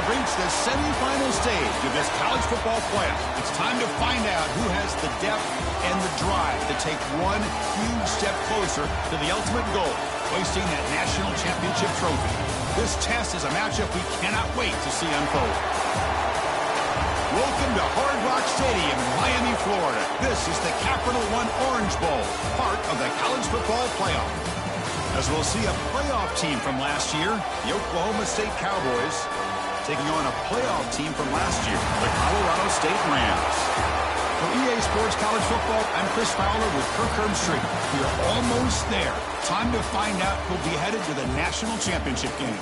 have reached the semifinal stage of this college football playoff. It's time to find out who has the depth and the drive to take one huge step closer to the ultimate goal, hoisting that national championship trophy. This test is a matchup we cannot wait to see unfold. Welcome to Hard Rock Stadium in Miami, Florida. This is the Capital One Orange Bowl, part of the college football playoff. As we'll see a playoff team from last year, the Oklahoma State Cowboys, taking on a playoff team from last year, the Colorado State Rams. For EA Sports College Football, I'm Chris Fowler with Kirk Herbstreit. We are almost there. Time to find out who'll be headed to the national championship game.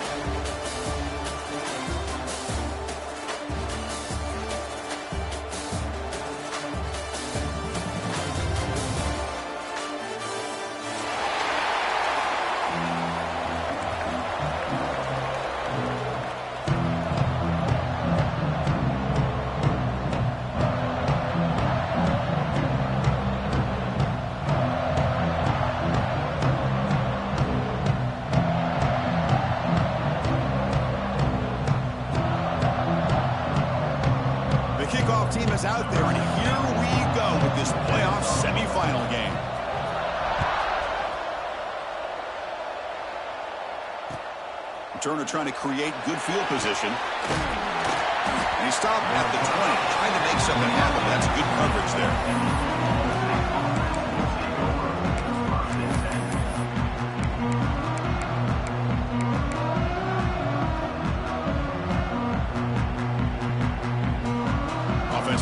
Team is out there, and here we go with this playoff semifinal game. Turner trying to create good field position. And he stopped at the 20, trying to make something happen. That's good coverage there.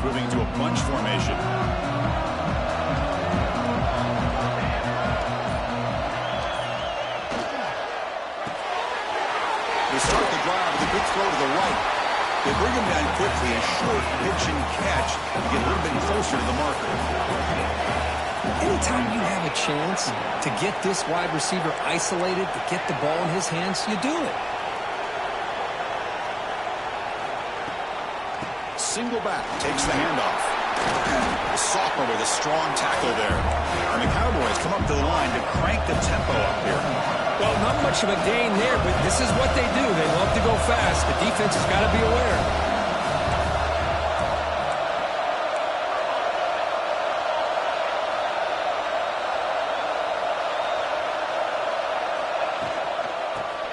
Moving into a bunch formation. They start the drive with a good throw to the right. They bring him down quickly, a short pitch and catch to get a little bit closer to the marker. Anytime you have a chance to get this wide receiver isolated, to get the ball in his hands, you do it. Single back, takes the handoff. The sophomore with a strong tackle there. And the Cowboys come up to the line to crank the tempo up here. Well, not much of a gain there, but this is what they do. They love to go fast. The defense has got to be aware.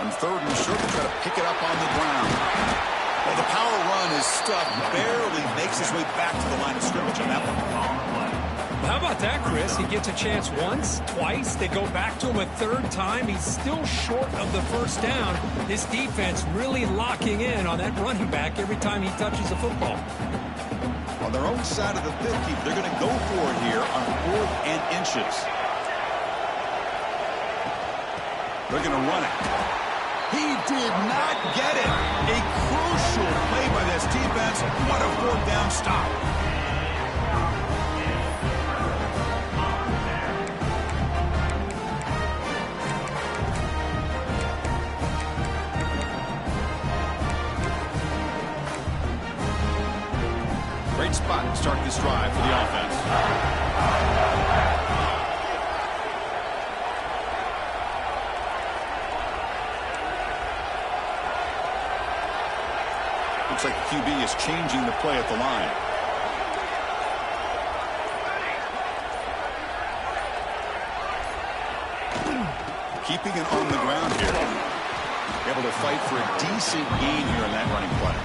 On third and short, to try to pick it up on the ground. Well, the power run is stuck, barely makes his way back to the line of scrimmage on that one. How about that, Chris? He gets a chance once, twice. They go back to him a third time. He's still short of the first down. This defense really locking in on that running back every time he touches the football. On their own side of the 50, they're going to go for it here on 4th and inches. They're going to run it. He did not get it. A crucial play by this defense. What a 4th down stop. Great spot to start this drive for the offense. Looks like the QB is changing the play at the line. Keeping it on the ground here. Able to fight for a decent gain here in that running play.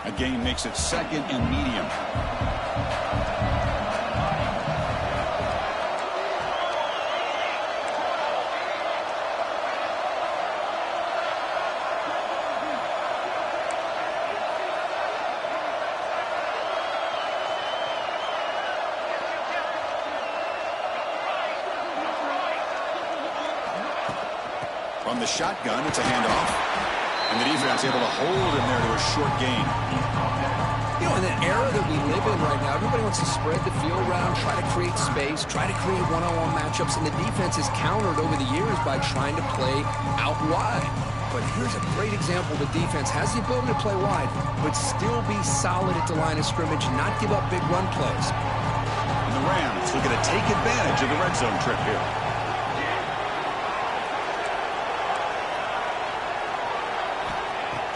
A gain makes it 2nd and medium. From the shotgun, it's a handoff. And the defense able to hold him there to a short gain. You know, in the era that we live in right now, everybody wants to spread the field around, try to create space, try to create one-on-one matchups, and the defense is countered over the years by trying to play out wide. But here's a great example. The defense has the ability to play wide, but still be solid at the line of scrimmage, not give up big run plays. the Rams looking to take advantage of the red zone trip here.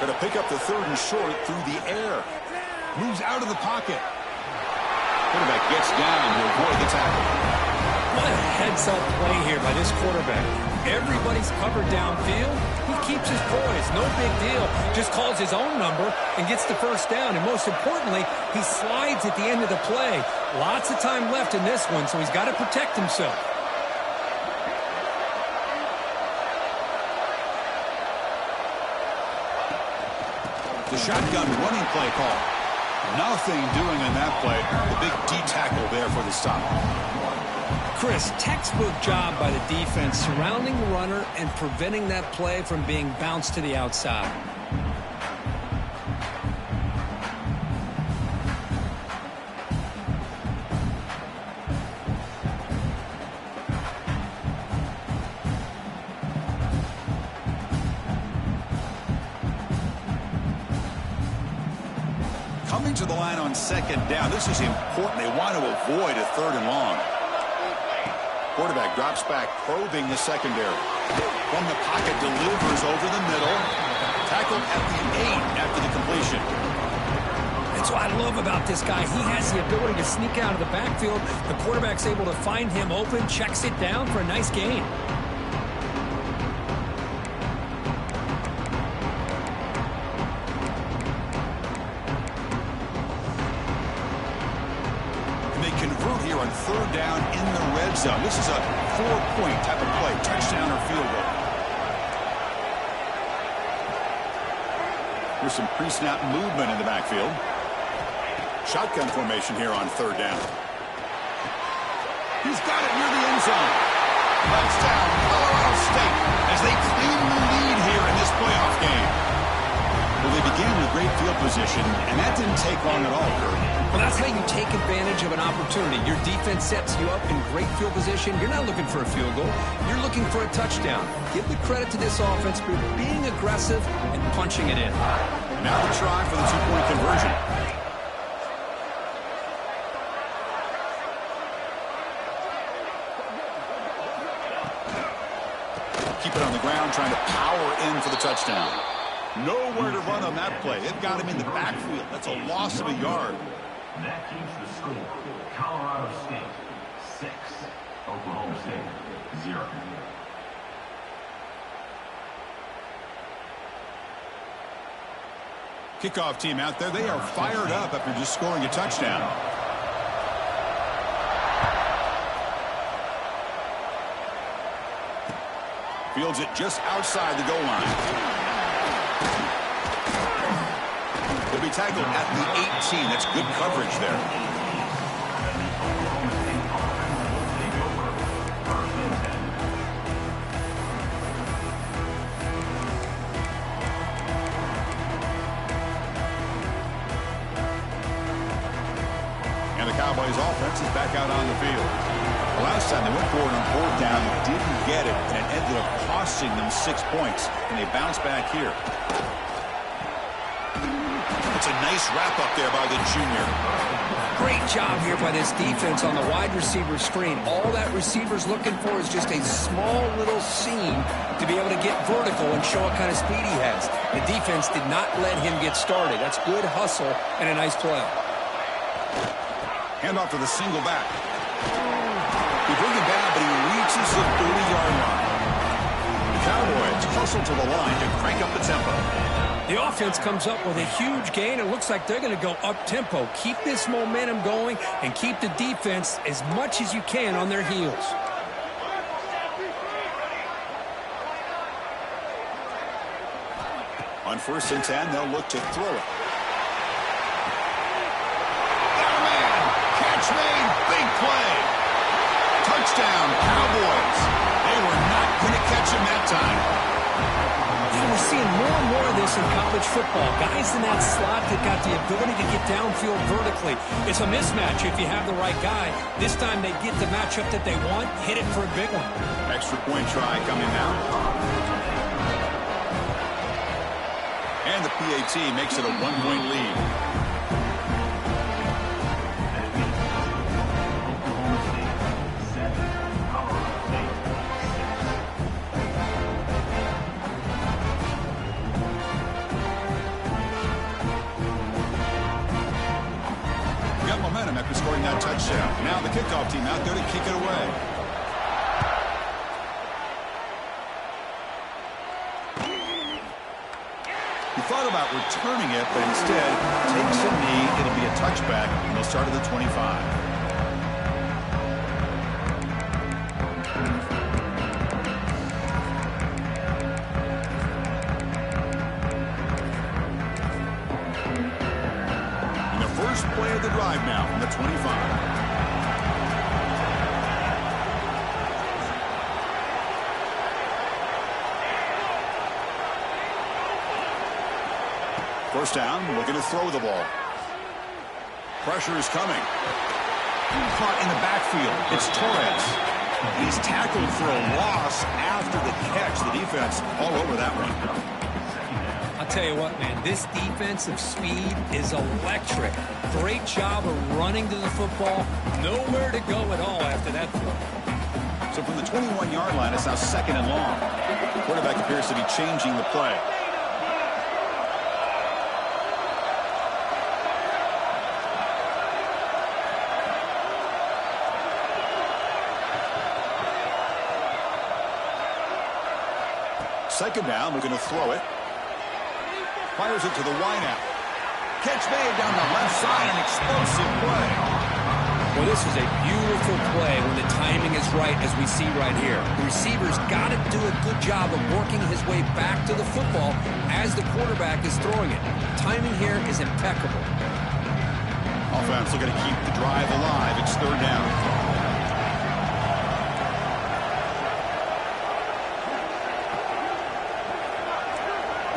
Going to pick up the 3rd and short through the air. Moves out of the pocket. Quarterback gets down to avoid the tackle. What a heads-up play here by this quarterback. Everybody's covered downfield. He keeps his poise. No big deal. Just calls his own number and gets the first down. And most importantly, he slides at the end of the play. Lots of time left in this one, so he's got to protect himself. The shotgun running play call. Nothing doing on that play. The big D tackle there for the stop. Chris, textbook job by the defense surrounding the runner and preventing that play from being bounced to the outside. Coming to the line on 2nd down. This is important. They want to avoid a 3rd and long. Quarterback drops back, probing the secondary. From the pocket, delivers over the middle. Tackled at the 8 after the completion. That's what I love about this guy. He has the ability to sneak out of the backfield. The quarterback's able to find him open, checks it down for a nice gain. Convert here on 3rd down in the red zone. This is a 4-point type of play, touchdown or field goal. Here's some pre-snap movement in the backfield. Shotgun formation here on 3rd down. He's got it near the end zone. Touchdown, Colorado State, as they claim the lead here in this playoff game. Well, they began with great field position, and that didn't take long at all, Kurt. Well, that's how you take advantage of an opportunity. Your defense sets you up in great field position. You're not looking for a field goal. You're looking for a touchdown. Give the credit to this offense for being aggressive and punching it in. Now the try for the 2-point conversion. Keep it on the ground, trying to power in for the touchdown. Nowhere to run on that play. They've got him in the backfield. That's a loss of a yard. That keeps the score. Colorado State 6, Oklahoma State 0. Kickoff team out there. They are fired up after just scoring a touchdown. Fields it just outside the goal line. He'll be tackled at the 18. That's good coverage there. And the Cowboys offense is back out on the field. The last time they went for it on 4th down, didn't get it, and it ended up costing them 6 points. And they bounce back here. It's a nice wrap-up there by the junior. Great job here by this defense on the wide receiver screen. All that receiver's looking for is just a small little seam to be able to get vertical and show what kind of speed he has. The defense did not let him get started. That's good hustle and a nice play. Handoff to the single back. He brings him down, but he reaches the 30-yard line. The Cowboys hustle to the line to crank up the tempo. The offense comes up with a huge gain. It looks like they're going to go up-tempo. Keep this momentum going and keep the defense as much as you can on their heels. On 1st and 10, they'll look to throw it. Catch made, big play. Touchdown, Cowboys. They were not going to catch him that time. You know, we're seeing more and more of this in college football. Guys in that slot that got the ability to get downfield vertically. It's a mismatch if you have the right guy. This time they get the matchup that they want, hit it for a big one. Extra point try coming now. And the PAT makes it a 1-point lead. touchdown. Now the kickoff team out there to kick it away. He thought about returning it, but instead takes a knee. It'll be a touchback, and they'll start at the 25. First play of the drive now from the 25. First down, looking to throw the ball. Pressure is coming. Caught in the backfield. It's Torres. He's tackled for a loss after the catch. The defense all over that one. I'll tell you what, man, this defensive speed is electric. Great job of running to the football. Nowhere to go at all after that throw. So from the 21-yard line, it's now second and long. The quarterback appears to be changing the play. Second down, looking to throw it. Fires it to the wideout. Catch made down the left side, an explosive play. Well, this is a beautiful play when the timing is right, as we see right here. The receiver's got to do a good job of working his way back to the football as the quarterback is throwing it. Timing here is impeccable. Offense looking to keep the drive alive. It's third down.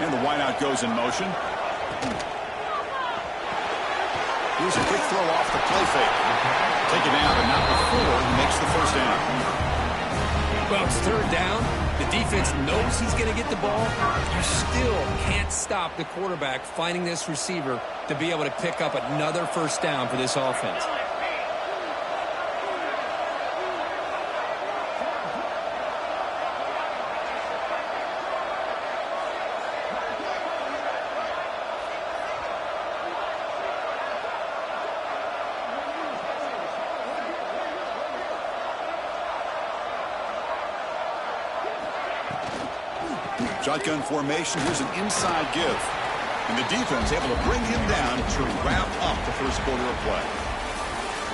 And the wideout goes in motion. Here's a quick throw off the play fake. Take it down, but not before he makes the first down. Well, it's third down. The defense knows he's going to get the ball. You still can't stop the quarterback finding this receiver to be able to pick up another first down for this offense. Shotgun formation. Here's an inside give. And the defense able to bring him down to wrap up the first quarter of play.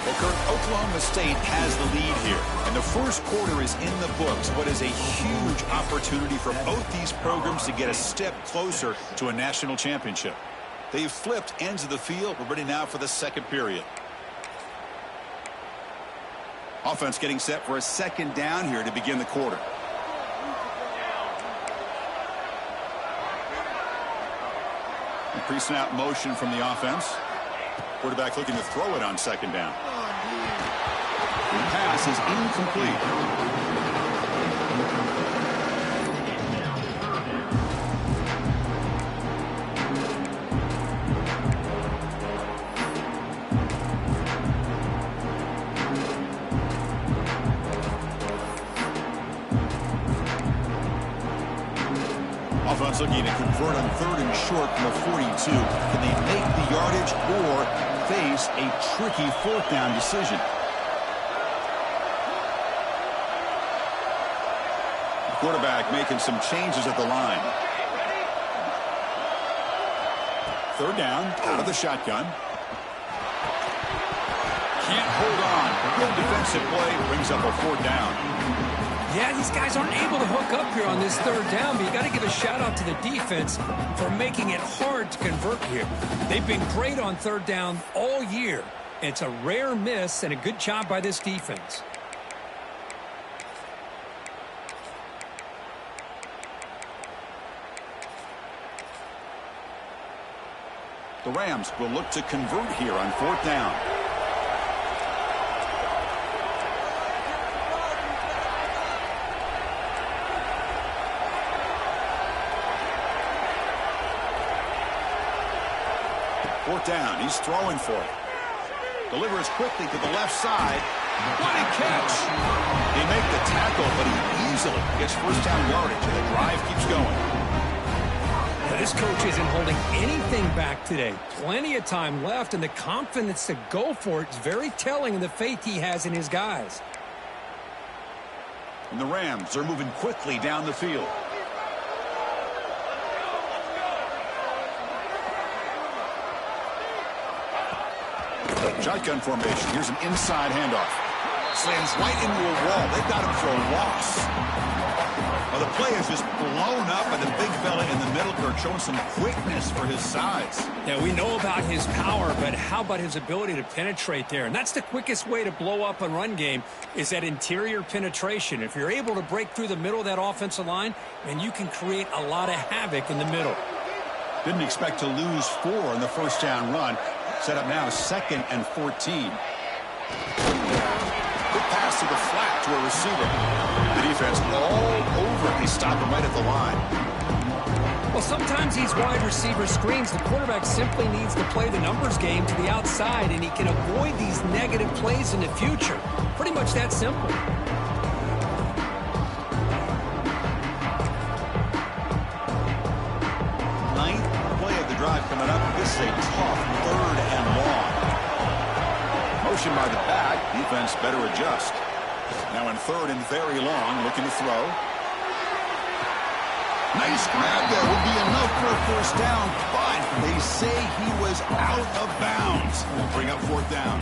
Well, Kurt, Oklahoma State has the lead here. And the first quarter is in the books. What is a huge opportunity for both these programs to get a step closer to a national championship. They've flipped ends of the field. We're ready now for the second period. Offense getting set for a second down here to begin the quarter. Pre-snap motion from the offense. Quarterback looking to throw it on second down. The pass is incomplete. Offense looking to convert on third and short from the 42. Can they make the yardage or face a tricky fourth down decision? The quarterback making some changes at the line. Third down, out of the shotgun. Can't hold on. Good defensive play brings up a fourth down. Yeah, these guys aren't able to hook up here on this third down, but you got to give a shout out to the defense for making it hard to convert here. They've been great on third down all year. It's a rare miss and a good job by this defense. The Rams will look to convert here on fourth down. Fourth down. He's throwing for it. Delivers quickly to the left side. What a catch. They make the tackle, but he easily gets first down yardage, and the drive keeps going. Now, this coach isn't holding anything back today. Plenty of time left, and the confidence to go for it is very telling of the faith he has in his guys. And the Rams are moving quickly down the field. Shotgun formation. Here's an inside handoff. Slams right into a wall. They've got him for a loss. Well, the play is just blown up by the big fella in the middle. Kirk showing some quickness for his size. Yeah, we know about his power, but how about his ability to penetrate there? And that's the quickest way to blow up a run game is that interior penetration. If you're able to break through the middle of that offensive line, then you can create a lot of havoc in the middle. Didn't expect to lose 4 in the first down run. Set up now 2nd and 14. Good pass to the flat to a receiver. The defense all over. They stop him right at the line. Well, sometimes these wide receiver screens, the quarterback simply needs to play the numbers game to the outside, and he can avoid these negative plays in the future. Pretty much that simple. Coming up, this is a tough 3rd and long. Motion by the back. Defense better adjust. Now in 3rd and very long, looking to throw. Nice grab there. Would be enough for a first down, but they say he was out of bounds. We'll bring up 4th down.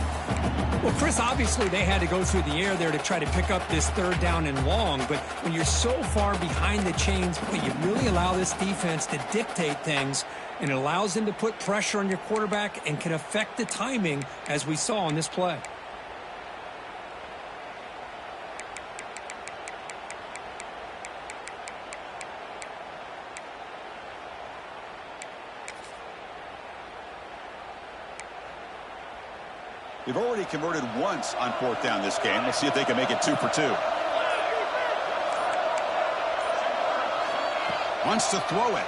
Well, Chris, obviously they had to go through the air there to try to pick up this 3rd down and long, but when you're so far behind the chains, you really allow this defense to dictate things, and it allows them to put pressure on your quarterback and can affect the timing, as we saw on this play. They've already converted once on 4th down this game. Let's see if they can make it 2 for 2. Wants to throw it.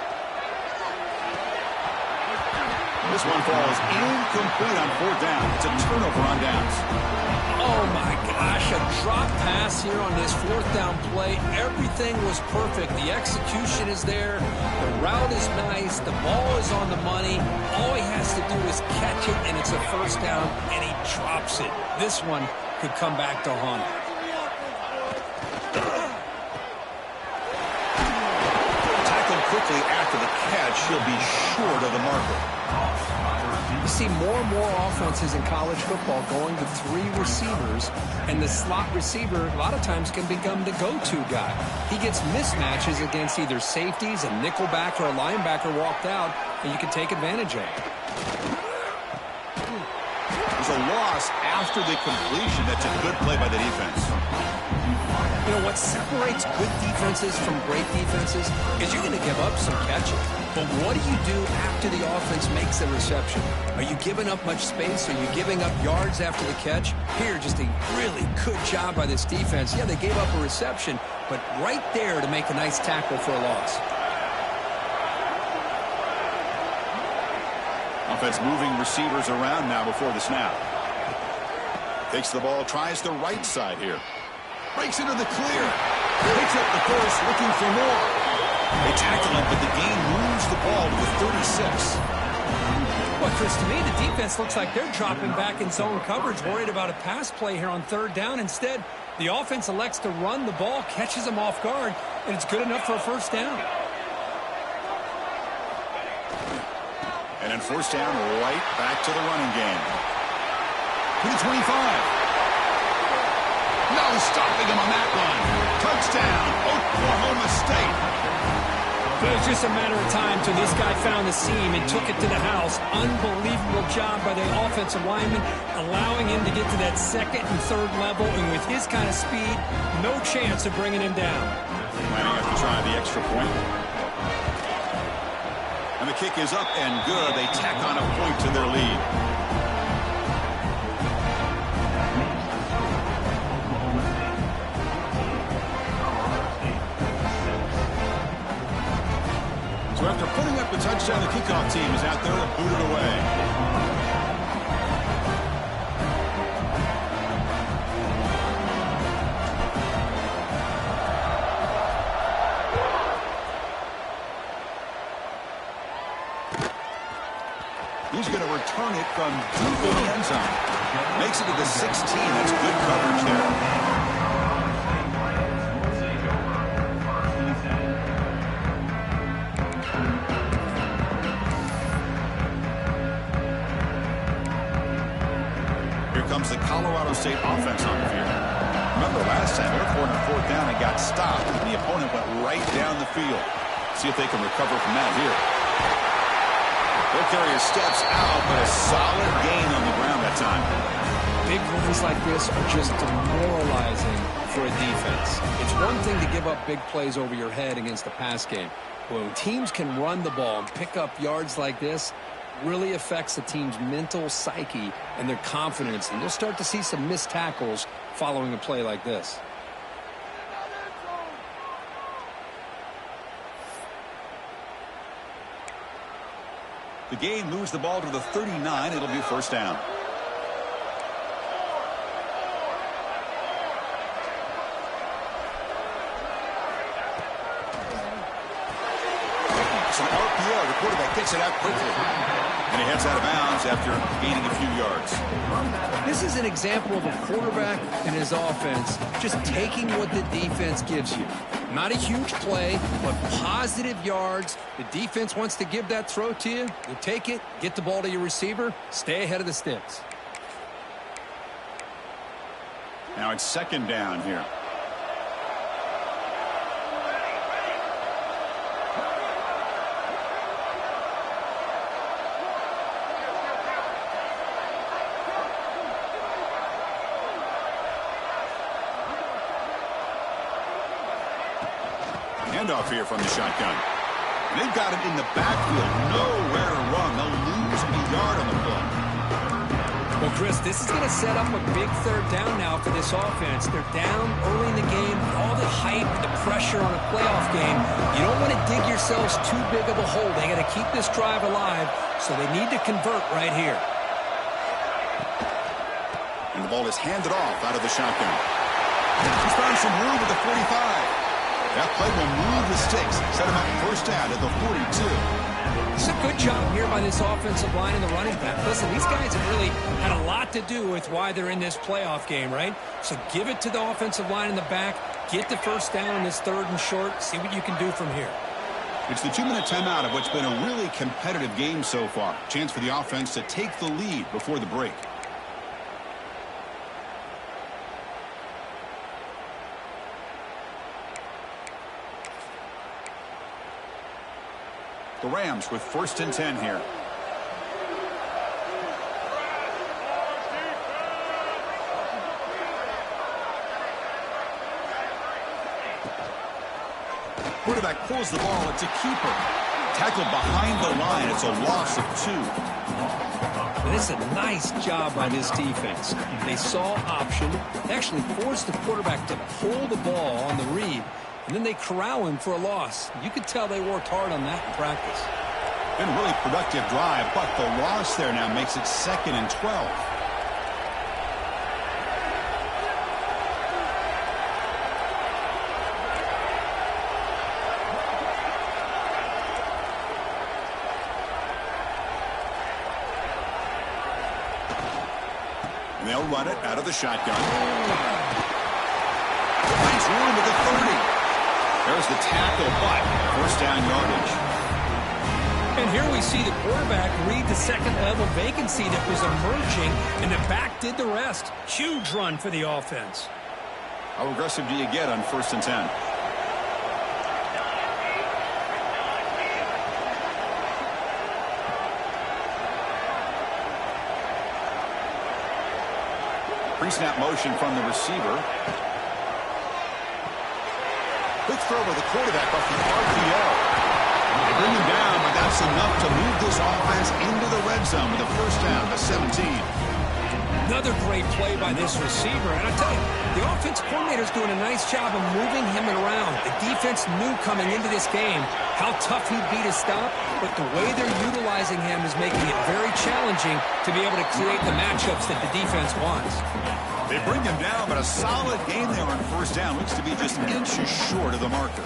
This one falls incomplete on 4th down. It's a turnover on downs. Oh, my gosh, a drop pass here on this 4th down play. Everything was perfect. The execution is there. The route is nice. The ball is on the money. All he has to do is catch it, and it's a first down, and he drops it. This one could come back to haunt him. Tackled quickly after the catch. He'll be short of the marker. You see more and more offenses in college football going to 3 receivers, and the slot receiver a lot of times can become the go-to guy. He gets mismatches against either safeties, a nickelback, or a linebacker walked out, and you can take advantage of it. There's a loss after the completion. That's a good play by the defense. You know, what separates good defenses from great defenses is you're going to give up some catches. But what do you do after the offense makes a reception? Are you giving up much space? Are you giving up yards after the catch? Here, just a really good job by this defense. Yeah, they gave up a reception, but right there to make a nice tackle for a loss. Offense moving receivers around now before the snap. Takes the ball, tries the right side here. Breaks into the clear. Picks up the course, looking for more. They tackle him, but the gain moves the ball to the 36. Well, Chris, to me, the defense looks like they're dropping back in zone coverage, worried about a pass play here on 3rd down. Instead, the offense elects to run the ball, catches them off guard, and it's good enough for a first down. And then first down, right back to the running game. To the 25. No stopping him on that run. Touchdown, Oklahoma State. It was just a matter of time till this guy found the seam and took it to the house. Unbelievable job by the offensive lineman, allowing him to get to that 2nd and 3rd level, and with his kind of speed, no chance of bringing him down. Might have to try the extra point. And the kick is up and good. They tack on a point to their lead. So after putting up the touchdown, the kickoff team is out there and booted away. return it from deep in the end zone. Makes it to the 16. That's good coverage there. Here comes the Colorado State offense on the field. Remember last time, they're on 4th down and got stopped, and the opponent went right down the field. See if they can recover from that here. They'll carry his steps out, but a solid gain on the ground that time. Big runs like this are just demoralizing for a defense. It's one thing to give up big plays over your head against the pass game. When teams can run the ball and pick up yards like this, really affects the team's mental psyche and their confidence. And you'll start to see some missed tackles following a play like this. The game moves the ball to the 39. It'll be first down. It's an RPO. The quarterback gets it out quickly. And he heads out of bounds after gaining a few yards. This is an example of a quarterback and his offense just taking what the defense gives you. Not a huge play, but positive yards. The defense wants to give that throw to you. You take it, get the ball to your receiver, stay ahead of the sticks. Now it's second down here. Handoff here from the shotgun. They've got it in the backfield. Nowhere to run. They'll lose a yard on the play. Well, Chris, this is going to set up a big third down now for this offense. They're down early in the game. All the hype, the pressure on a playoff game. You don't want to dig yourselves too big of a hole. They got to keep this drive alive, so they need to convert right here. And the ball is handed off out of the shotgun. He's found some room at the 45. That play will move the sticks. Set him up first down at the 42. It's a good job here by this offensive line and the running back. Listen, these guys have really had a lot to do with why they're in this playoff game, right? So give it to the offensive line in the back. Get the first down in this 3rd and short. See what you can do from here. It's the 2-minute timeout of what's been a really competitive game so far. Chance for the offense to take the lead before the break. The Rams with 1st and 10 here. Quarterback pulls the ball. It's a keeper. Tackled behind the line. It's a loss of 2. And it's a nice job by this defense. They saw option. They actually forced the quarterback to pull the ball on the read. And then they corral him for a loss. You could tell they worked hard on that in practice. Been a really productive drive, but the loss there now makes it 2nd and 12. And they'll run it out of the shotgun. Finds room at the 30. There's the tackle, but first down yardage. And here we see the quarterback read the second-level vacancy that was emerging, and the back did the rest. Huge run for the offense. How aggressive do you get on 1st and 10? Pre-snap motion from the receiver. Quick throw to the quarterback off the RPO. They bring him down, but that's enough to move this offense into the red zone with a first down to 17. Another great play by this receiver. And I tell you, the offense coordinator's doing a nice job of moving him around. The defense knew coming into this game how tough he'd be to stop, but the way they're utilizing him is making it very challenging to be able to create the matchups that the defense wants. They bring him down, but a solid game there on first down. Looks to be just inches short of the marker.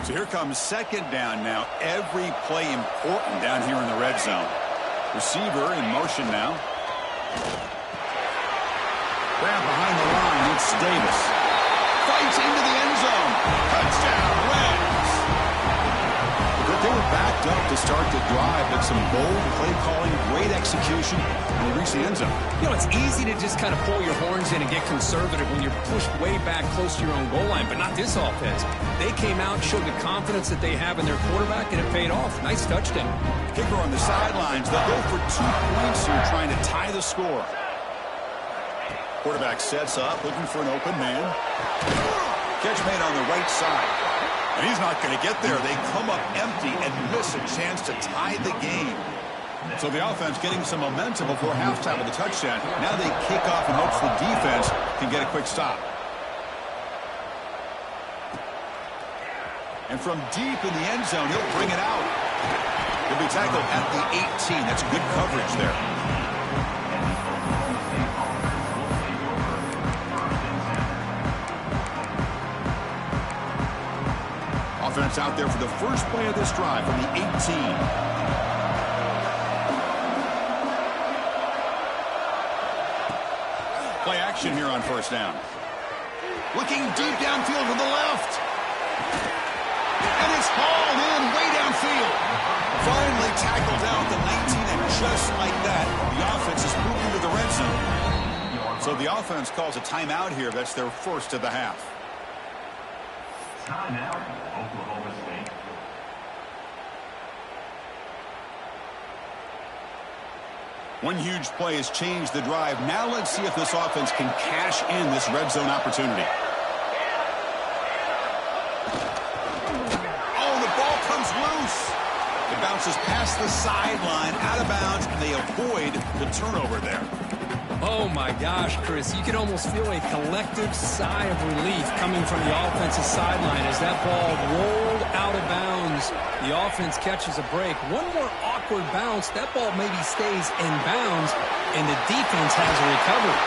So Here comes second down now. Every play important down here in the red zone. Receiver in motion now. Grab behind the line. It's Davis. Fights into the end zone. Touchdown, Rams. They were backed up to start the drive, but some bold play calling, great execution, and they reached the end zone. You know, it's easy to just kind of pull your horns in and get conservative when you're pushed way back close to your own goal line, but not this offense. They came out, showed the confidence that they have in their quarterback, and it paid off. Nice touchdown. Kicker on the sidelines. They'll go for 2 points here, trying to tie the score. Quarterback sets up, looking for an open man. Catch made on the right side. And he's not going to get there. They come up empty and miss a chance to tie the game. So the offense getting some momentum before halftime with the touchdown. Now they kick off in hopes the defense can get a quick stop. And from deep in the end zone, he'll bring it out. He'll be tackled at the 18. That's good coverage there. Offense out there for the first play of this drive from the 18. Play action here on first down. Looking deep downfield to the left. And it's hauled in way downfield. Finally tackled out the 19, and just like that, the offense is moving to the red zone. So the offense calls a timeout here. That's their first of the half. Timeout, Oklahoma State. One huge play has changed the drive. Now let's see if this offense can cash in this red zone opportunity. Oh, the ball comes loose. It bounces past the sideline, out of bounds, and they avoid the turnover there. Oh, my gosh, Chris. You can almost feel a collective sigh of relief coming from the offensive sideline as that ball rolled out of bounds. The offense catches a break. One more awkward bounce. That ball maybe stays in bounds, and the defense has a recovery.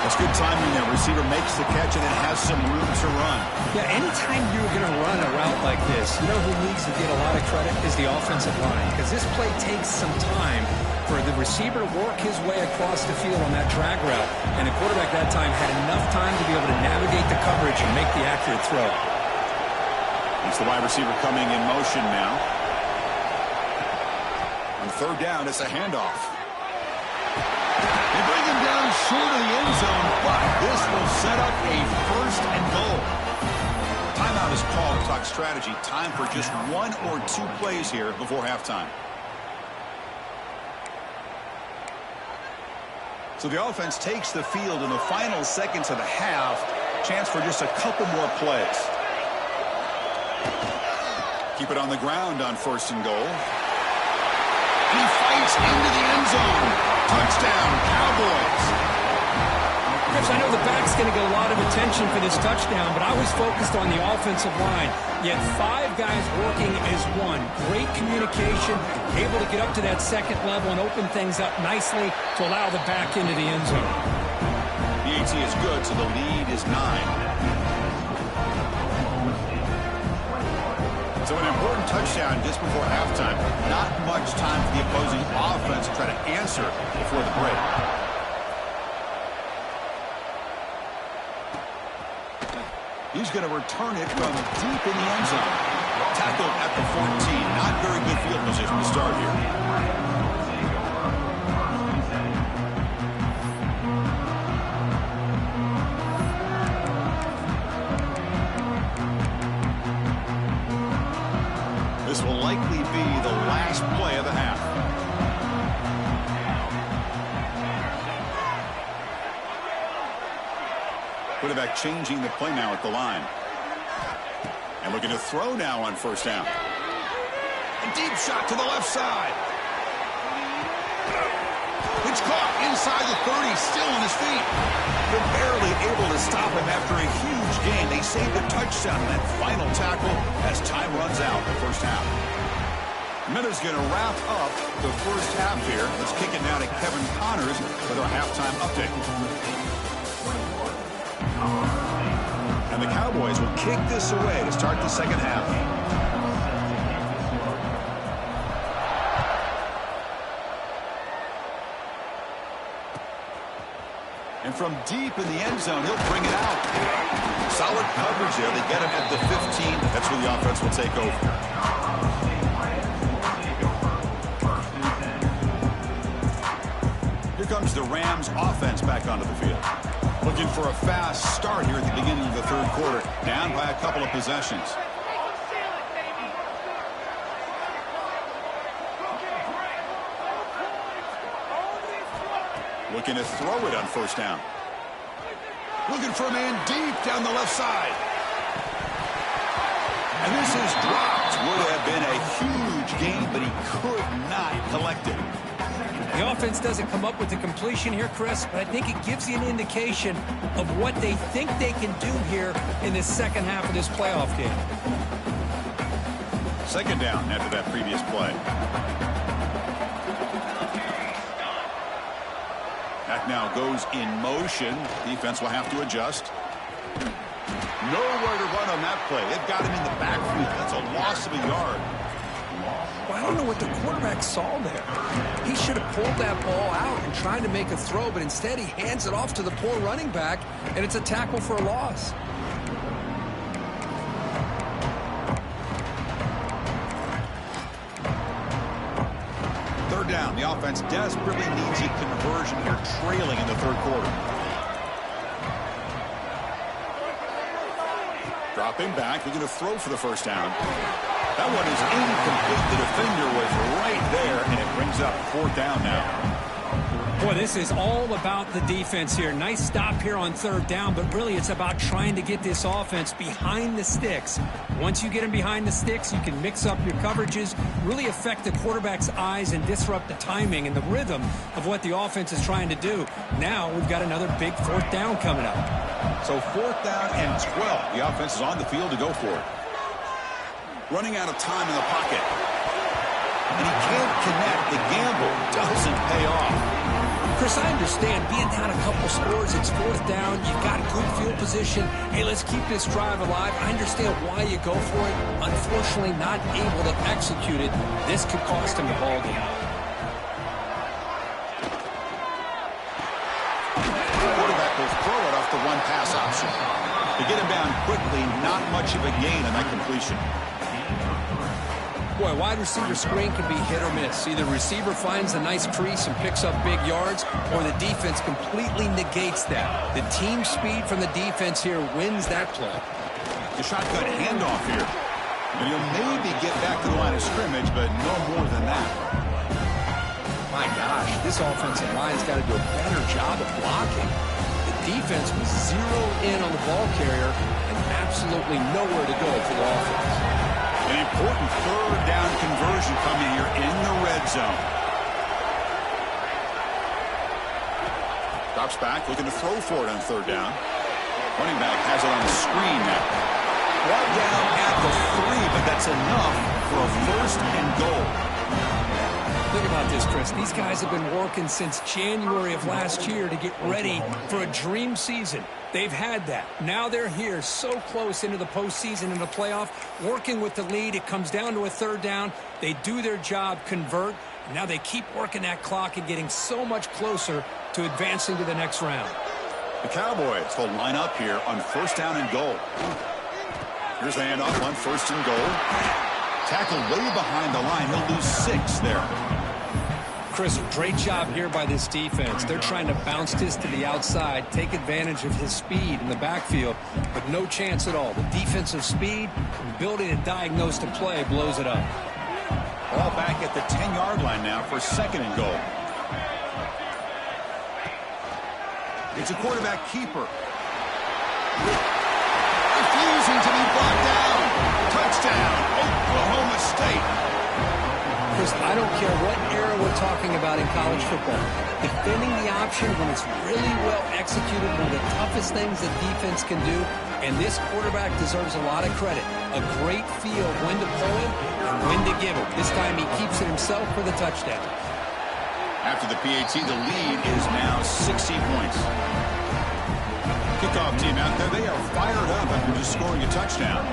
That's good timing there. Receiver makes the catch, and it has some room to run. Yeah, anytime you're going to run a route like this, you know who needs to get a lot of credit is the offensive line, because this play takes some time for the receiver to work his way across the field on that drag route. And the quarterback that time had enough time to be able to navigate the coverage and make the accurate throw. It's the wide receiver coming in motion now. On third down, it's a handoff. They bring him down short of the end zone, but this will set up a first and goal. Timeout is called to talk strategy. Time for just 1 or 2 plays here before halftime. So the offense takes the field in the final seconds of the half. Chance for just a couple more plays. Keep it on the ground on first and goal. And he fights into the end zone. Touchdown, Cowboys. Chris, I know the back's going to get a lot of attention for this touchdown, but I was focused on the offensive line. Yet 5 guys working as one. Great communication, able to get up to that second level and open things up nicely to allow the back into the end zone. The AT is good, so the lead is 9. So an important touchdown just before halftime. Not much time for the opposing offense to try to answer before the break. He's going to return it from deep in the end zone. Tackled at the 14. Not very good field position to start here. This will likely be the last play of the half. Quarterback changing the play now at the line. And looking to throw now on first down. A deep shot to the left side. It's caught inside the 30, still on his feet. They're barely able to stop him after a huge gain. They saved a touchdown in that final tackle as time runs out in the first half. Minutes going to wrap up the first half here. Let's kick it now to Kevin Connors with our halftime update. And the Cowboys will kick this away to start the second half. And from deep in the end zone, he'll bring it out. Solid coverage there. They get him at the 15. That's where the offense will take over. Here comes the Rams offense back onto the field. Looking for a fast start here at the beginning of the third quarter. Down by a couple of possessions. Looking to throw it on first down. Looking for a man deep down the left side. And this is dropped. Would have been a huge gain, but he could not collect it. The offense doesn't come up with the completion here, Chris, but I think it gives you an indication of what they think they can do here in the second half of this playoff game. Second down after that previous play. That now goes in motion. Defense will have to adjust. Nowhere to run on that play. They've got him in the backfield. That's a loss of a yard. Well, I don't know what the quarterback saw there. He should have pulled that ball out and tried to make a throw, but instead he hands it off to the poor running back, and it's a tackle for a loss. Third down. The offense desperately needs a conversion here, trailing in the third quarter. Dropping back, looking to throw for the first down. That one is incomplete. The defender was right there, and it brings up fourth down now. Boy, this is all about the defense here. Nice stop here on third down, but really it's about trying to get this offense behind the sticks. Once you get them behind the sticks, you can mix up your coverages, really affect the quarterback's eyes and disrupt the timing and the rhythm of what the offense is trying to do. Now we've got another big fourth down coming up. So fourth down and 12. The offense is on the field to go for it. Running out of time in the pocket. And he can't connect. The gamble doesn't pay off. Chris, I understand being down a couple scores, it's fourth down, you've got good field position. Hey, let's keep this drive alive. I understand why you go for it. Unfortunately, not able to execute it. This could cost him the ball game. The quarterback will throw it off the one-pass option. To get him down quickly, not much of a gain on that completion. Boy, wide receiver screen can be hit or miss. Either receiver finds a nice crease and picks up big yards, or the defense completely negates that. The team speed from the defense here wins that play. The shotgun handoff here. And he'll maybe get back to the line of scrimmage, but no more than that. My gosh, this offensive line's got to do a better job of blocking. The defense was zeroed in on the ball carrier and absolutely nowhere to go for the offense. An important third down conversion coming here in the red zone. Drops back, looking to throw for it on third down. Running back has it on the screen now. Brought down at the 3, but that's enough for a first and goal. Think about this, Chris. These guys have been working since January of last year to get ready for a dream season. They've had that. Now they're here so close into the postseason and the playoff, working with the lead. It comes down to a third down. They do their job, convert. And now they keep working that clock and getting so much closer to advancing to the next round. The Cowboys will line up here on first down and goal. Here's the handoff on first and goal. Tackled way behind the line. He'll lose 6 there. Chris, great job here by this defense. They're trying to bounce this to the outside, take advantage of his speed in the backfield, but no chance at all. The defensive speed, ability to diagnose the play, blows it up. Ball back at the 10-yard line now for second and goal. It's a quarterback keeper. Refusing to be brought down. Touchdown, Oklahoma State. Chris, I don't care what era we're talking about in college football. Defending the option when it's really well executed, one of the toughest things that defense can do, and this quarterback deserves a lot of credit. A great feel of when to pull him and when to give him. This time he keeps it himself for the touchdown. After the PAT, the lead is now 60 points. Kickoff team out there, they are fired up after just scoring a touchdown.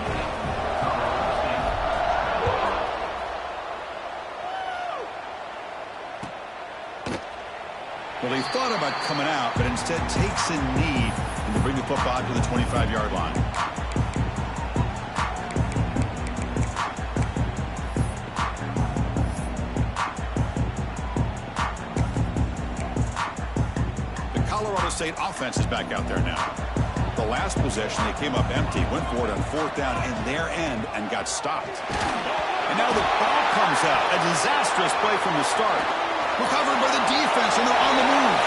Well, he thought about coming out, but instead takes a knee to bring the football to the 25-yard line. The Colorado State offense is back out there now. The last possession, they came up empty, went for it on fourth down in their end, and got stopped. And now the ball comes out. A disastrous play from the start. Recovered by the defense, and they're on the move.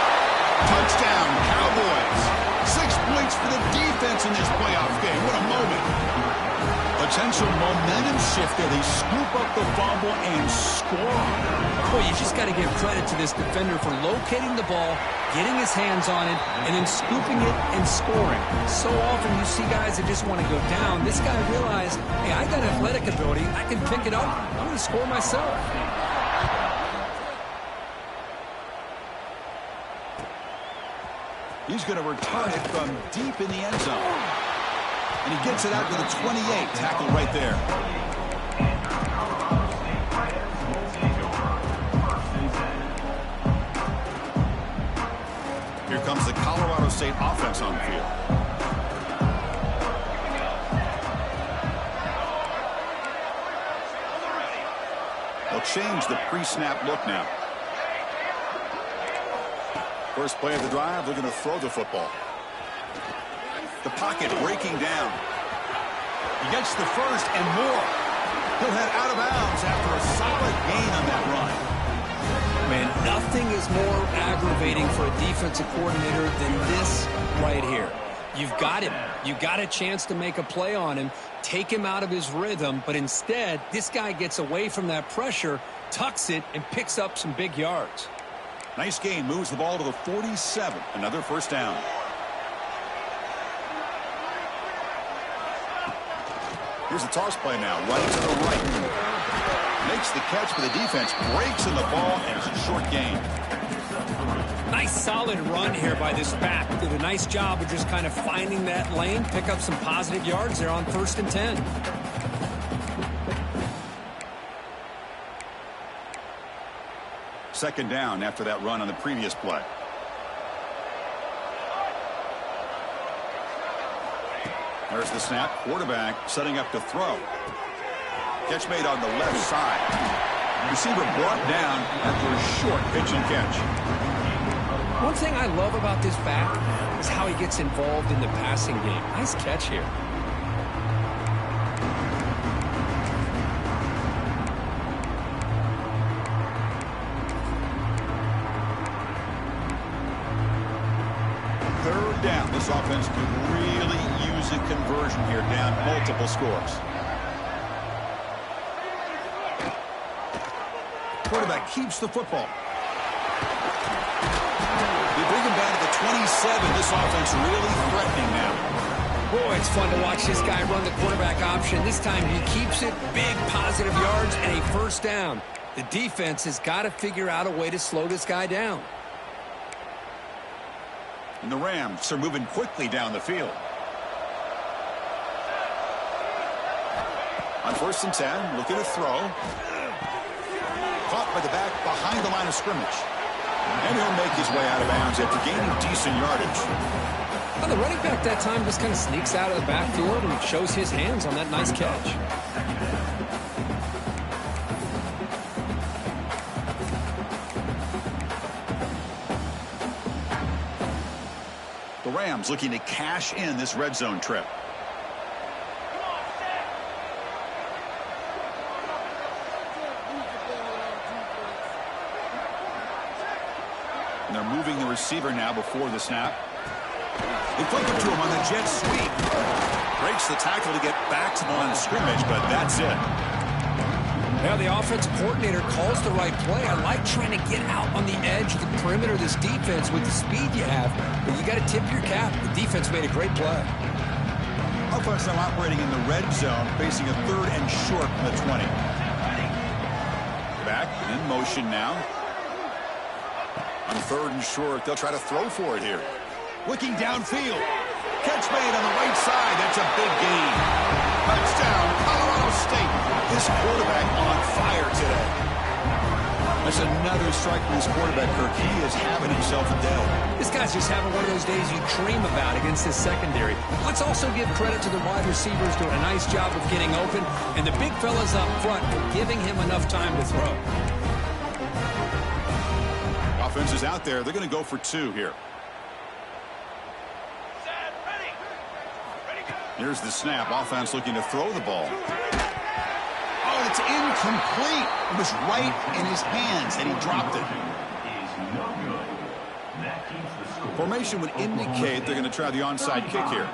Touchdown, Cowboys. 6 points for the defense in this playoff game. What a moment. Potential momentum shift there. They scoop up the fumble and score. Boy, you just got to give credit to this defender for locating the ball, getting his hands on it, and then scooping it and scoring. So often you see guys that just want to go down. This guy realized, hey, I got athletic ability. I can pick it up. I'm going to score myself. He's going to return it from deep in the end zone. And he gets it out to the 28. Tackle right there. Here comes the Colorado State offense on the field. They'll change the pre-snap look now. First play of the drive, they're going to throw the football. The pocket breaking down. He gets the first and more. He'll head out of bounds after a solid gain on that run. Man, nothing is more aggravating for a defensive coordinator than this right here. You've got him. You got a chance to make a play on him, take him out of his rhythm, but instead, this guy gets away from that pressure, tucks it, and picks up some big yards. Nice gain, moves the ball to the 47. Another first down. Here's the toss play now, right to the right. Makes the catch, but the defense breaks in the ball, and it's a short gain. Nice solid run here by this back. Did a nice job of just kind of finding that lane, pick up some positive yards there on 1st and 10. Second down after that run on the previous play. There's the snap. Quarterback setting up to throw. Catch made on the left side. Receiver brought down after a short pitch and catch. One thing I love about this back is how he gets involved in the passing game. Nice catch here. Third down. This offense could really use a conversion here, down multiple scores. Quarterback keeps the football. They bring him down to the 27. This offense really threatening now. Boy, it's fun to watch this guy run the quarterback option. This time he keeps it, big positive yards, and a first down. The defense has got to figure out a way to slow this guy down. And the Rams are moving quickly down the field. On 1st and 10, looking to throw. Caught by the back behind the line of scrimmage. And he'll make his way out of bounds after gaining decent yardage. Well, the running back that time just kind of sneaks out of the backfield and shows his hands on that nice catch. The Rams looking to cash in this red zone trip. And they're moving the receiver now before the snap. They flip it to him on the jet sweep. Breaks the tackle to get back to the line of scrimmage, but that's it. Now the offensive coordinator calls the right play. I like trying to get out on the edge of the perimeter of this defense with the speed you have, but you got to tip your cap. The defense made a great play. Offense now operating in the red zone, facing a 3rd and short from the 20. Back in motion now. On 3rd and short, they'll try to throw for it here. Looking downfield. Catch made on the right side. That's a big gain. Touchdown, Colorado State. This quarterback on fire today. That's another strike from this quarterback, Kirk. He is having himself a day. This guy's just having one of those days you dream about against this secondary. Let's also give credit to the wide receivers doing a nice job of getting open, and the big fellas up front for giving him enough time to throw. Offense is out there. They're going to go for 2 here. Here's the snap. Offense looking to throw the ball. Oh, it's incomplete. It was right in his hands, and he dropped it. Formation would indicate they're going to try the onside kick here.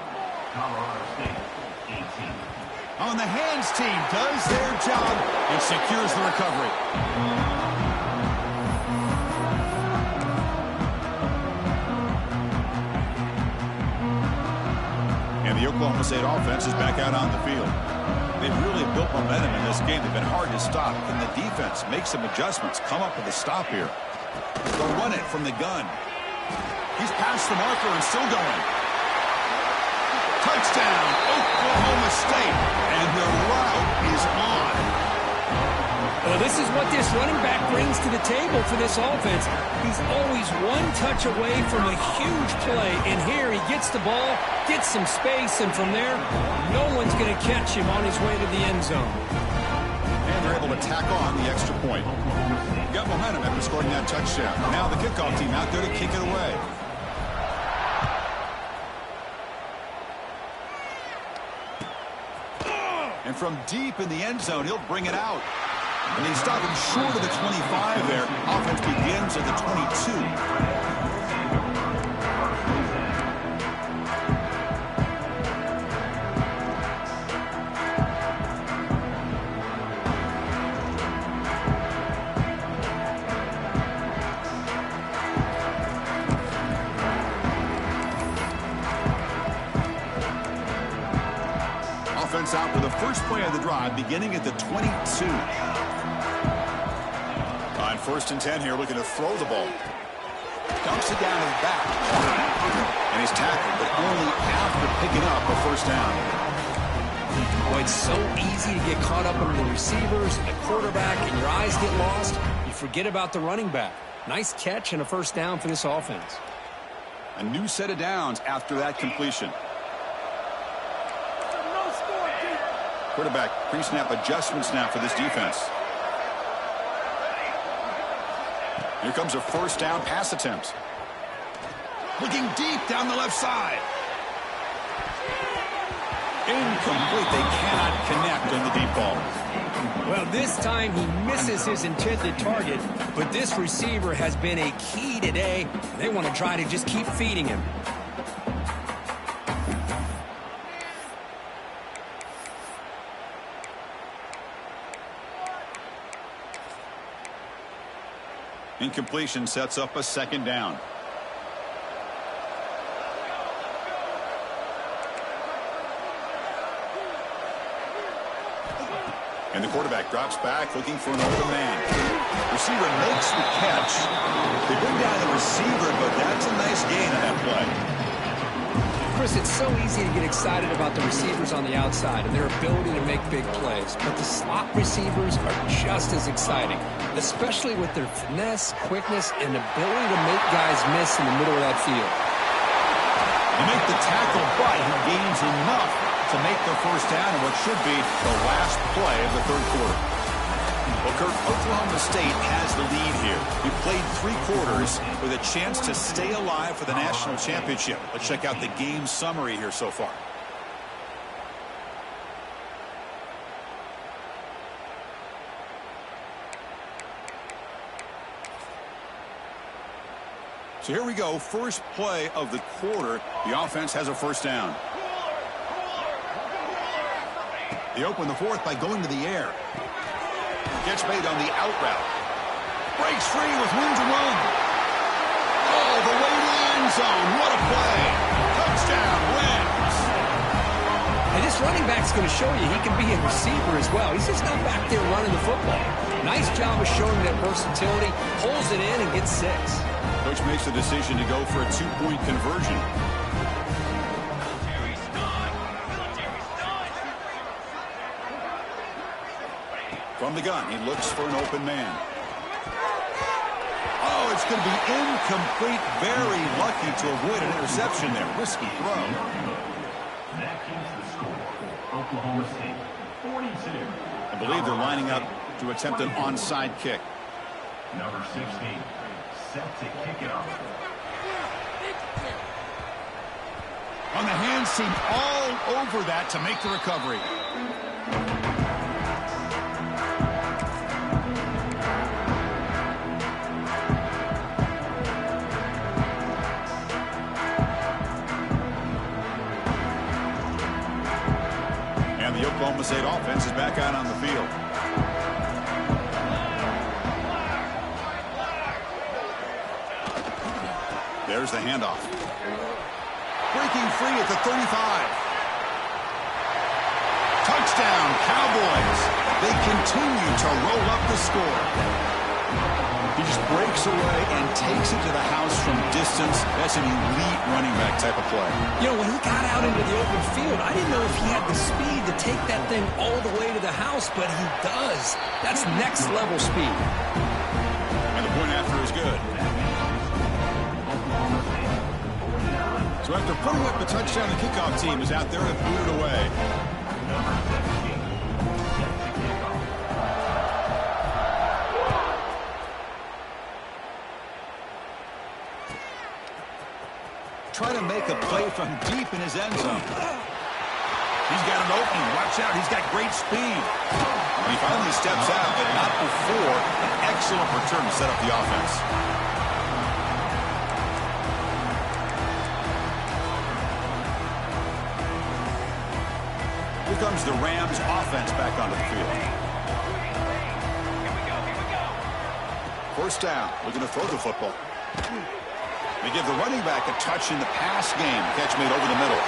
On the hands team does their job and secures the recovery. And the Oklahoma State offense is back out on the field. They've really built momentum in this game. They've been hard to stop. Can the defense make some adjustments, come up with a stop here? They'll run it from the gun. He's past the marker and still going. Touchdown, Oklahoma State. And the route is on. Well, this is what this running back brings to the table for this offense. He's always one touch away from a huge play. And here he gets the ball, gets some space, and from there, no one's going to catch him on his way to the end zone. And they're able to tack on the extra point. Got momentum after scoring that touchdown. Now the kickoff team out there to kick it away. And from deep in the end zone, he'll bring it out. And they stop him short of the 25 there. Offense begins at the 22. Offense out for the first play of the drive, beginning at the 22. On 1st and 10 here, looking to throw the ball. Dumps it down to the back. And he's tackled, but only after picking up a first down. Boy, it's so easy to get caught up in the receivers, the quarterback, and your eyes get lost. You forget about the running back. Nice catch and a first down for this offense. A new set of downs after that completion. Quarterback pre-snap adjustment snap for this defense. Here comes a first down pass attempt. Looking deep down the left side. Incomplete. They cannot connect on the deep ball. Well, this time he misses his intended target, but this receiver has been a key today. They want to try to just keep feeding him. Incompletion sets up a second down. And the quarterback drops back looking for an open man. Receiver makes the catch. They bring down the receiver, but that's a nice gain on that play. Chris, it's so easy to get excited about the receivers on the outside and their ability to make big plays, but the slot receivers are just as exciting, especially with their finesse, quickness, and ability to make guys miss in the middle of that field. You make the tackle, but he gains enough to make the first down in what should be the last play of the third quarter. Well, Kirk, Oklahoma State has the lead here. We played 3 quarters with a chance to stay alive for the national championship. Let's check out the game summary here so far. So here we go. First play of the quarter. The offense has a first down. They open the fourth by going to the air. Catch made on the out route. Breaks free with room to run. All the way to the end zone. What a play. Touchdown, Rams. And this running back's going to show you he can be a receiver as well. He's just not back there running the football. Nice job of showing that versatility. Pulls it in and gets 6. Coach makes the decision to go for a 2-point conversion. From the gun, he looks for an open man. Oh, it's going to be incomplete. Very lucky to avoid an interception there. Risky throw. That keeps the score. Oklahoma State, 42. I believe they're lining up to attempt an onside kick. Number 16, set to kick it off. On the hands team, all over that to make the recovery. And the Oklahoma State offense is back out on the field. There's the handoff. Breaking free at the 35. Touchdown, Cowboys. They continue to roll up the score. He just breaks away and takes it to the house from distance. That's an elite running back type of play. You know, when he got out into the open field, I didn't know if he had the speed to take that thing all the way to the house, but he does. That's next level speed. And the point after is good. So after putting up the touchdown, the kickoff team is out there and blew it away. Try to make a play from deep in his end zone. He's got an opening. Watch out. He's got great speed. He finally steps out, but not before an excellent return to set up the offense. Here comes the Rams offense back onto the field. First down, looking to throw the football. They give the running back a touch in the pass game. Catch made over the middle.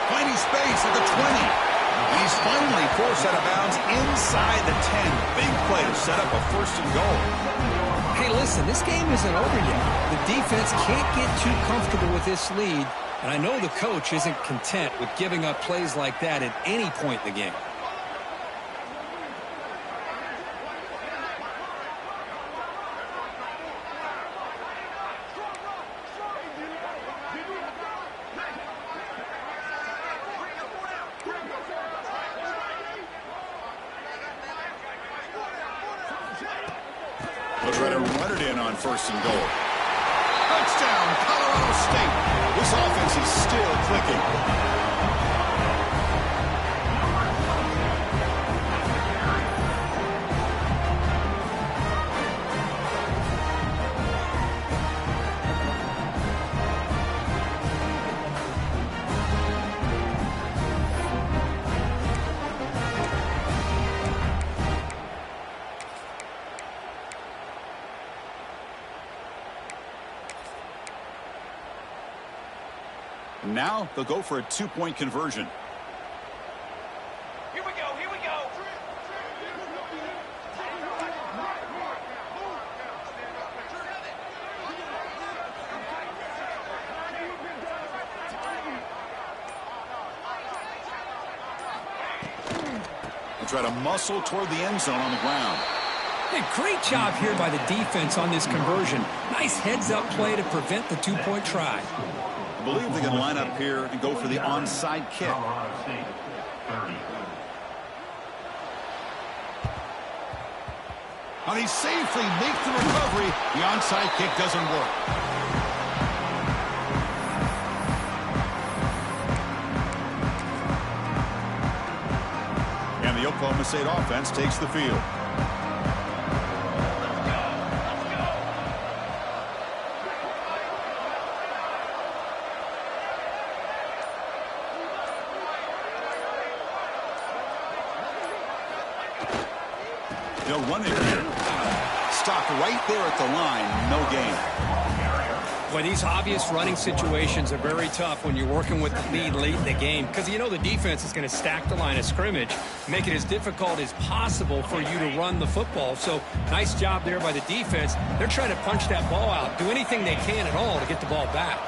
Finding space at the 20. And he's finally forced out of bounds inside the 10. Big play to set up a first and goal. Hey, listen, this game isn't over yet. The defense can't get too comfortable with this lead. And I know the coach isn't content with giving up plays like that at any point in the game. They'll try to run it in on first and goal. Touchdown, Colorado State. This offense is still clicking. Now they'll go for a two-point conversion. Here we go, here we go. They'll try to muscle toward the end zone on the ground. Hey, great job here by the defense on this conversion. Nice heads-up play to prevent the two-point try. I believe they can line up here and go for the onside kick. Colorado State, 30. And he safely makes the recovery. The onside kick doesn't work. And the Oklahoma State offense takes the field. They'll run it here. Stopped right there at the line. No gain. Boy, these obvious running situations are very tough when you're working with the lead late in the game, because you know the defense is going to stack the line of scrimmage, make it as difficult as possible for you to run the football. So nice job there by the defense. They're trying to punch that ball out, do anything they can at all to get the ball back.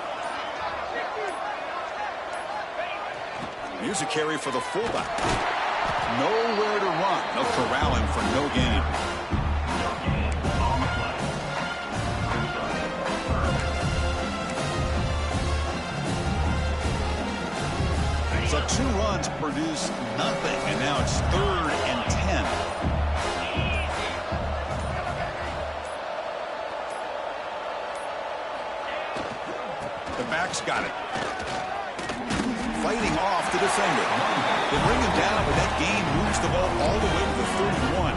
Here's a carry for the fullback. nowhere to run. They'll corral him for no gain. So 2 runs produce nothing, and now it's 3rd and 10. The back's got it. Fighting off the defender. They bring him down, but that gain moves the ball all the way to the 31.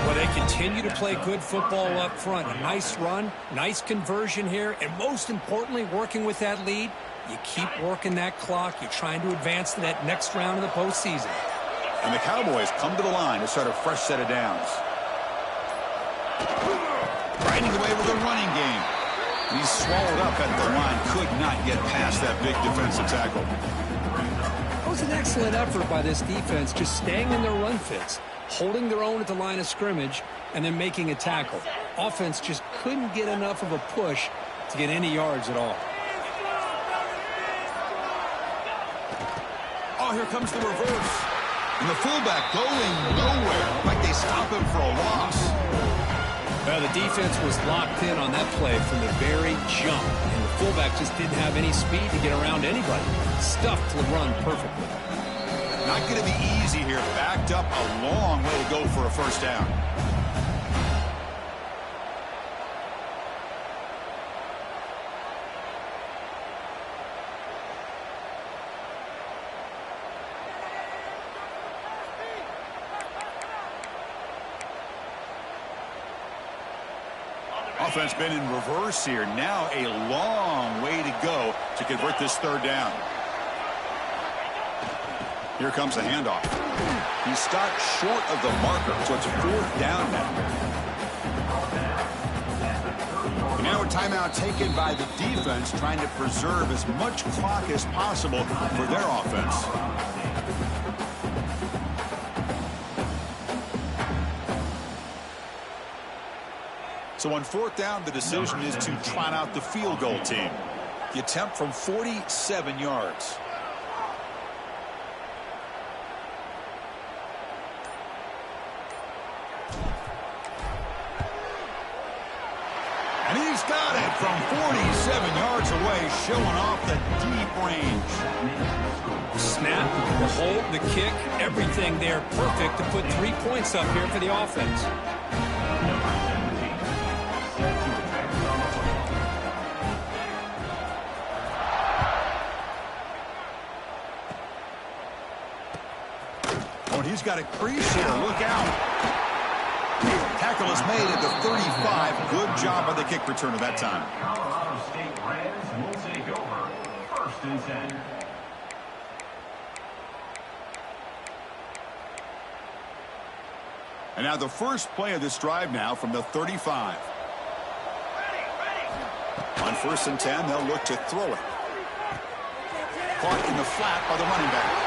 Well, they continue to play good football up front. A nice run, nice conversion here, and most importantly, working with that lead. You keep working that clock. You're trying to advance to that next round of the postseason. And the Cowboys come to the line to start a fresh set of downs. Riding away with a running game. And he's swallowed up at the line. Could not get past that big defensive tackle. That was an excellent effort by this defense, just staying in their run fits, holding their own at the line of scrimmage, and then making a tackle. Offense just couldn't get enough of a push to get any yards at all. Oh, here comes the reverse. And the fullback going nowhere. Like they stop him for a loss. Well, the defense was locked in on that play from the very jump. And the fullback just didn't have any speed to get around anybody. Stuffed the run perfectly. Not going to be easy here. Backed up a long way to go for a first down. Offense been in reverse here. Now a long way to go to convert this 3rd down. Here comes the handoff. He stopped short of the marker, so it's 4th down now. And now a timeout taken by the defense, trying to preserve as much clock as possible for their offense. So on 4th down, the decision is to trot out the field goal team. The attempt from 47 yards. And he's got it from 47 yards away, showing off the deep range. Snap, the hold, the kick, everything there perfect to put 3 points up here for the offense. He's got a crease here. Look out. Tackle is made at the 35. Good job by the kick returner that time. Colorado State Rams will take over 1st and 10. And now the first play of this drive now from the 35. On 1st and 10, they'll look to throw it. Caught in the flat by the running back.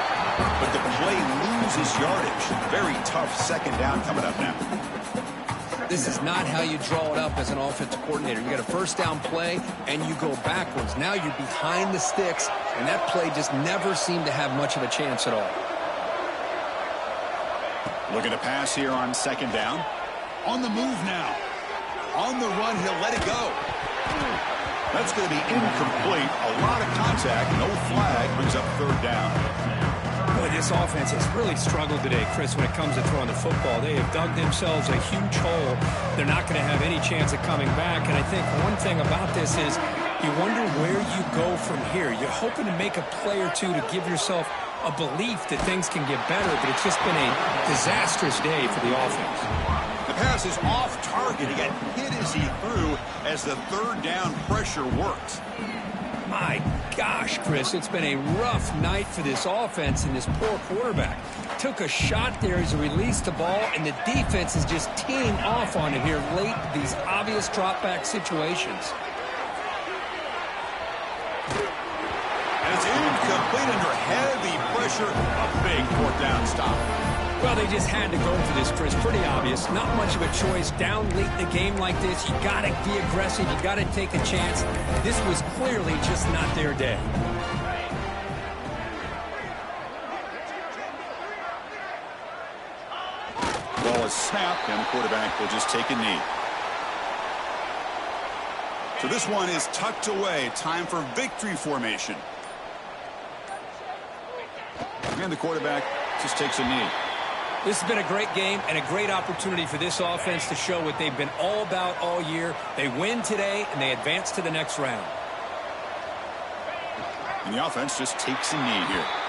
But the play loses yardage. Very tough 2nd down coming up now. This is not how you draw it up as an offensive coordinator. You got a 1st down play, and you go backwards. Now you're behind the sticks, and that play just never seemed to have much of a chance at all. Looking to pass here on 2nd down. On the move now. On the run, he'll let it go. That's going to be incomplete. A lot of contact. No flag. Brings up 3rd down. Boy, this offense has really struggled today, Chris, when it comes to throwing the football. They have dug themselves a huge hole. They're not going to have any chance of coming back. And I think one thing about this is you wonder where you go from here. You're hoping to make a play or two to give yourself a belief that things can get better, but it's just been a disastrous day for the offense. The pass is off target. He got hit as he threw as the 3rd down pressure worked. My gosh, Chris, it's been a rough night for this offense and this poor quarterback. Took a shot there as he released the ball, and the defense is just teeing off on it here late, these obvious drop-back situations. And it's incomplete under heavy pressure. A big 4th down stop. Well, they just had to go for this, Chris. Pretty obvious. Not much of a choice. Down late in the game like this, you got to be aggressive. You got to take a chance. This was clearly just not their day. snap, and the quarterback will just take a knee. So this one is tucked away. Time for victory formation. And the quarterback just takes a knee. This has been a great game and a great opportunity for this offense to show what they've been all about all year. They win today, and they advance to the next round. And the offense just takes a knee here.